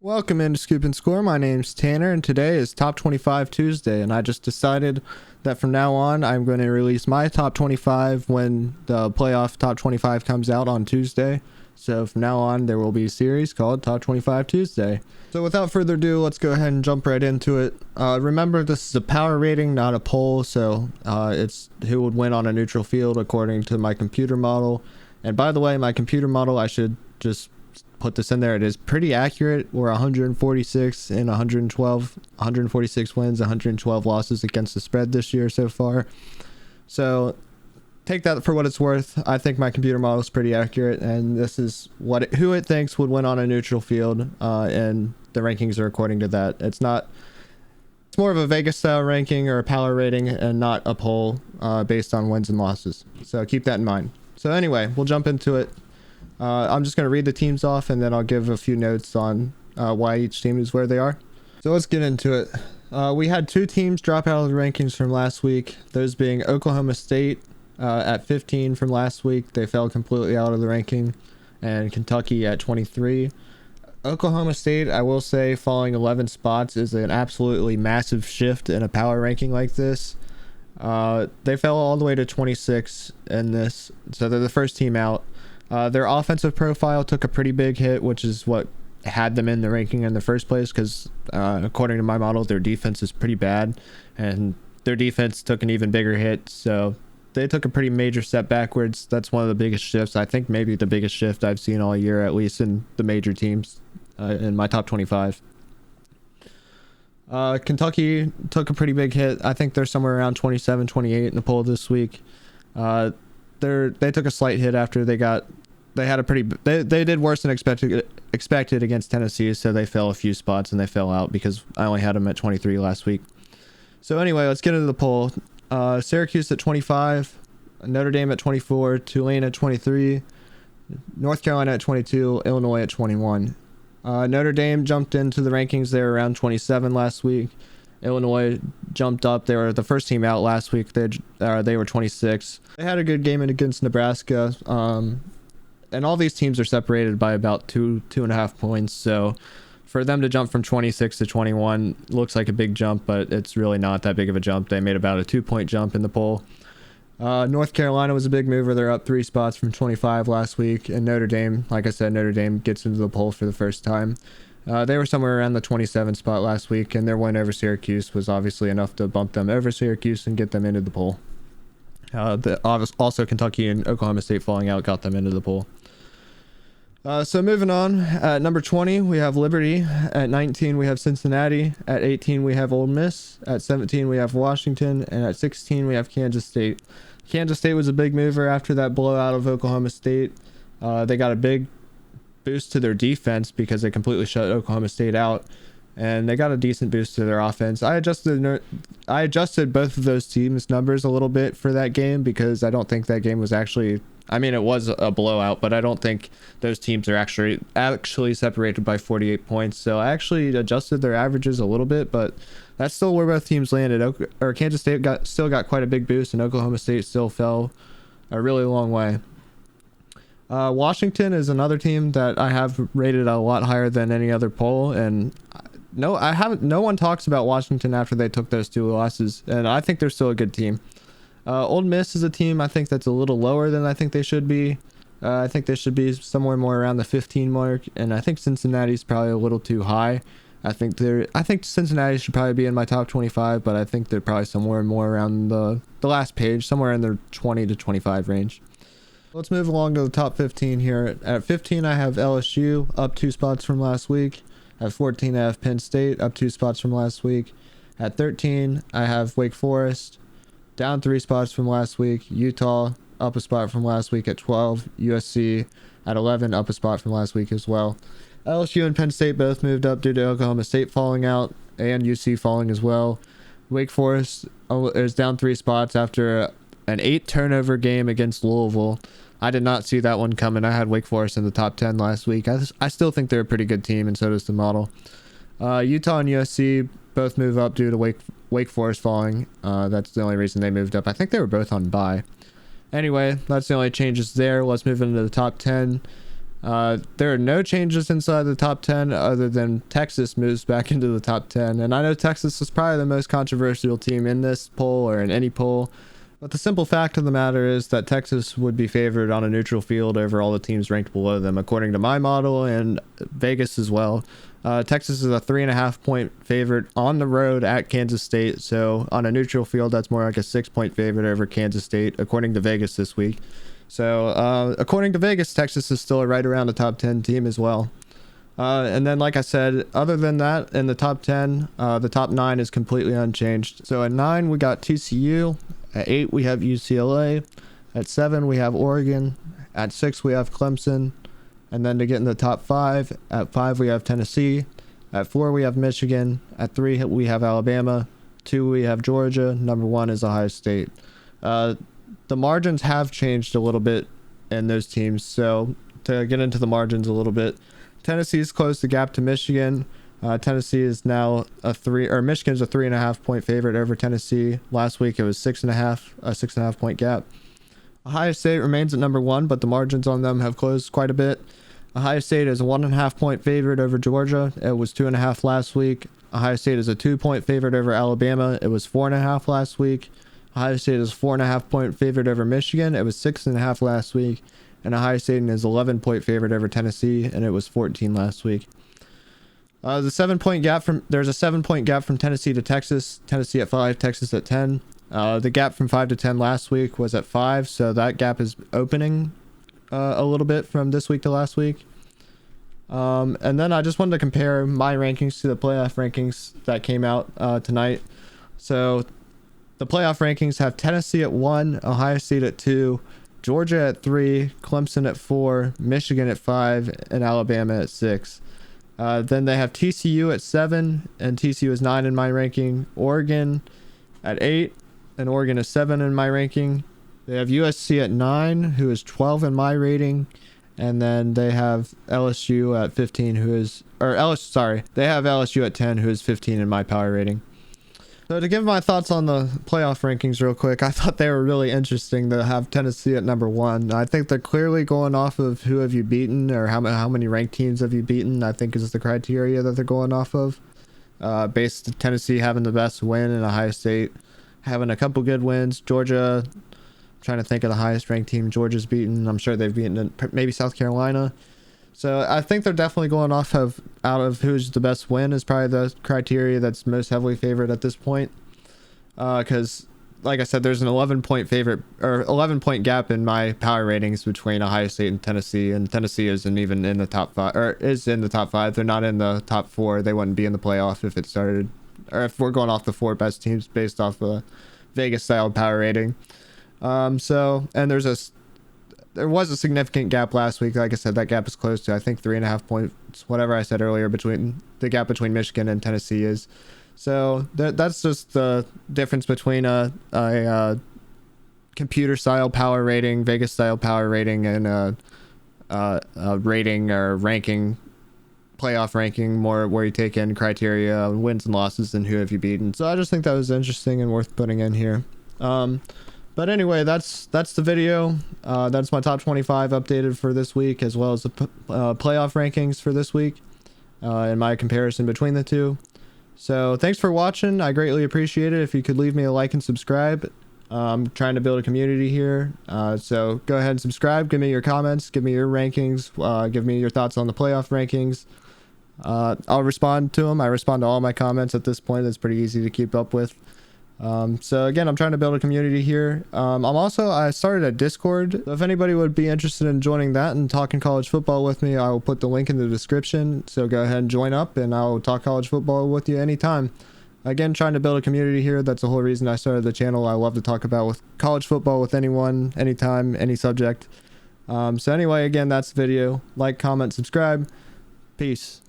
Welcome into Scoop and Score. My name's Tanner, and today is Top 25 Tuesday, and I just decided that from now on, I'm going to release my Top 25 when the playoff Top 25 comes out on Tuesday. So from now on, there will be a series called Top 25 Tuesday. So without further ado, let's go ahead and jump right into it. Remember, this is a power rating, not a poll, so it's who would win on a neutral field according to my computer model. And by the way, my computer model, I should just put this in there, it is pretty accurate. We're 146 and 146 wins, 112 losses against the spread this year so far. So take that for what it's worth. I think my computer model is pretty accurate, and this is who it thinks would win on a neutral field, and the rankings are according to that. It's more of a Vegas style ranking or a power rating and not a poll based on wins and losses. So keep that in mind. So anyway, we'll jump into it. I'm just going to read the teams off, and then I'll give a few notes on why each team is where they are. So let's get into it. We had two teams drop out of the rankings from last week, those being Oklahoma State at 15 from last week. They fell completely out of the ranking, and Kentucky at 23. Oklahoma State, I will say, falling 11 spots is an absolutely massive shift in a power ranking like this. They fell all the way to 26 in this, so they're the first team out. Their offensive profile took a pretty big hit, which is what had them in the ranking in the first place, because according to my model, their defense is pretty bad, and their defense took an even bigger hit, so they took a pretty major step backwards. That's one of the biggest shifts, I think maybe the biggest shift I've seen all year, at least in the major teams in my top 25. Kentucky took a pretty big hit. I think they're somewhere around 27, 28 in the poll this week. They took a slight hit after they did worse than expected against Tennessee, so they fell a few spots and they fell out because I only had them at 23 last week. So anyway, let's get into the poll. Syracuse at 25, Notre Dame at 24, Tulane at 23, North Carolina at 22, Illinois at 21. Notre Dame jumped into the rankings. They were around 27 last week. Illinois jumped up. They were the first team out last week. They were 26. They had a good game against Nebraska. And all these teams are separated by about 2.5 points. So for them to jump from 26 to 21 looks like a big jump, but it's really not that big of a jump. They made about a 2-point jump in the poll. North Carolina was a big mover. They're up 3 spots from 25 last week. And Notre Dame, like I said, Notre Dame gets into the poll for the first time. They were somewhere around the 27 spot last week, and their win over Syracuse was obviously enough to bump them over Syracuse and get them into the poll. Also, Kentucky and Oklahoma State falling out got them into the poll. So moving on, at number 20, we have Liberty. At 19, we have Cincinnati. At 18, we have Ole Miss. At 17, we have Washington. And at 16, we have Kansas State. Kansas State was a big mover after that blowout of Oklahoma State. They got a big boost to their defense because they completely shut Oklahoma State out, and they got a decent boost to their offense. I adjusted both of those teams' numbers a little bit for that game because I don't think that game was actually, I mean, it was a blowout, but I don't think those teams are actually separated by 48 points. So I actually adjusted their averages a little bit, but that's still where both teams landed. Kansas State still got quite a big boost, and Oklahoma State still fell a really long way. Washington is another team that I have rated a lot higher than any other poll, and no one talks about Washington after they took those 2 losses, and I think they're still a good team. Ole Miss is a team I think that's a little lower than I think they should be. I think they should be somewhere more around the 15 mark, and I think Cincinnati's probably a little too high. I think Cincinnati should probably be in my top 25, but I think they're probably somewhere more around the last page, somewhere in the 20 to 25 range. Let's move along to the top 15 here. At 15, I have LSU, up 2 spots from last week. At 14, I have Penn State, up 2 spots from last week. At 13, I have Wake Forest, down 3 spots from last week. Utah, up a spot from last week at 12. USC at 11, up a spot from last week as well. LSU and Penn State both moved up due to Oklahoma State falling out and UC falling as well. Wake Forest is down 3 spots after an 8 turnover game against Louisville. I did not see that one coming. I had Wake Forest in the top 10 last week. I still think they're a pretty good team, and so does the model. Utah and USC both move up due to Wake Forest falling. That's the only reason they moved up. I think they were both on bye. Anyway, that's the only changes there. Let's move into the top 10. There are no changes inside the top 10 other than Texas moves back into the top 10. And I know Texas is probably the most controversial team in this poll or in any poll. But the simple fact of the matter is that Texas would be favored on a neutral field over all the teams ranked below them, according to my model and Vegas as well. Texas is a 3.5 point favorite on the road at Kansas State. So on a neutral field, that's more like a 6 point favorite over Kansas State, according to Vegas this week. So according to Vegas, Texas is still right around the top 10 team as well. And then, like I said, other than that, in the top 10, the top 9 is completely unchanged. So at 9, we got TCU. At 8, we have UCLA. At 7, we have Oregon. At 6, we have Clemson. And then to get in the top 5, at 5, we have Tennessee. At 4, we have Michigan. At 3, we have Alabama. 2, we have Georgia. Number 1 is Ohio State. The margins have changed a little bit in those teams. So to get into the margins a little bit, Tennessee's closed the gap to Michigan. Tennessee is now Michigan's a 3.5 point favorite over Tennessee. Last week it was a 6.5 point gap. Ohio State remains at number 1, but the margins on them have closed quite a bit. Ohio State is a 1.5 point favorite over Georgia. It was 2.5 last week. Ohio State is a 2 point favorite over Alabama. It was 4.5 last week. Ohio State is 4.5 point favorite over Michigan. It was 6.5 last week. And Ohio State is 11 point favorite over Tennessee, and it was 14 last week. There's a 7 point gap from Tennessee to Texas. Tennessee at 5, Texas at 10. The gap from 5 to 10 last week was at 5, so that gap is opening a little bit from this week to last week. And then I just wanted to compare my rankings to the playoff rankings that came out tonight. So the playoff rankings have Tennessee at 1, Ohio State at 2, Georgia at 3, Clemson at 4, Michigan at 5, and Alabama at 6. Then they have TCU at 7, and TCU is 9 in my ranking. Oregon at 8, and Oregon is 7 in my ranking. They have USC at 9, who is 12 in my rating. And then they have LSU at 15, they have LSU at 10, who is 15 in my power rating. So to give my thoughts on the playoff rankings real quick, I thought they were really interesting to have Tennessee at number 1. I think they're clearly going off of who have you beaten or how many ranked teams have you beaten, I think is the criteria that they're going off of. Based on Tennessee having the best win and Ohio State having a couple good wins. Georgia, I'm trying to think of the highest ranked team Georgia's beaten. I'm sure they've beaten maybe South Carolina. So I think they're definitely going out of who's the best win is probably the criteria that's most heavily favored at this point. Because, like I said, there's an 11 point gap in my power ratings between Ohio State and Tennessee isn't even in the top 5, or is in the top 5. They're not in the top 4. They wouldn't be in the playoff if it started, or if we're going off the 4 best teams based off the Vegas style power rating. There was a significant gap last week. Like I said, that gap is close to, I think, 3.5 points, whatever I said earlier, between the gap between Michigan and Tennessee is. So that's just the difference between a computer style power rating, Vegas style power rating, and a rating or ranking, playoff ranking, more where you take in criteria, wins and losses, and who have you beaten. So I just think that was interesting and worth putting in here. But anyway, that's the video. That's my top 25 updated for this week, as well as the playoff rankings for this week, and my comparison between the two. So thanks for watching. I greatly appreciate it if you could leave me a like and subscribe. I'm trying to build a community here. So go ahead and subscribe. Give me your comments. Give me your rankings. Give me your thoughts on the playoff rankings. I'll respond to them. I respond to all my comments at this point. It's pretty easy to keep up with. So again, I'm trying to build a community here. I started a Discord. So if anybody would be interested in joining that and talking college football with me, I will put the link in the description. So go ahead and join up and I'll talk college football with you anytime. Again, trying to build a community here. That's the whole reason I started the channel. I love to talk about with college football with anyone, anytime, any subject. So anyway, again, that's the video. Like, comment, subscribe. Peace.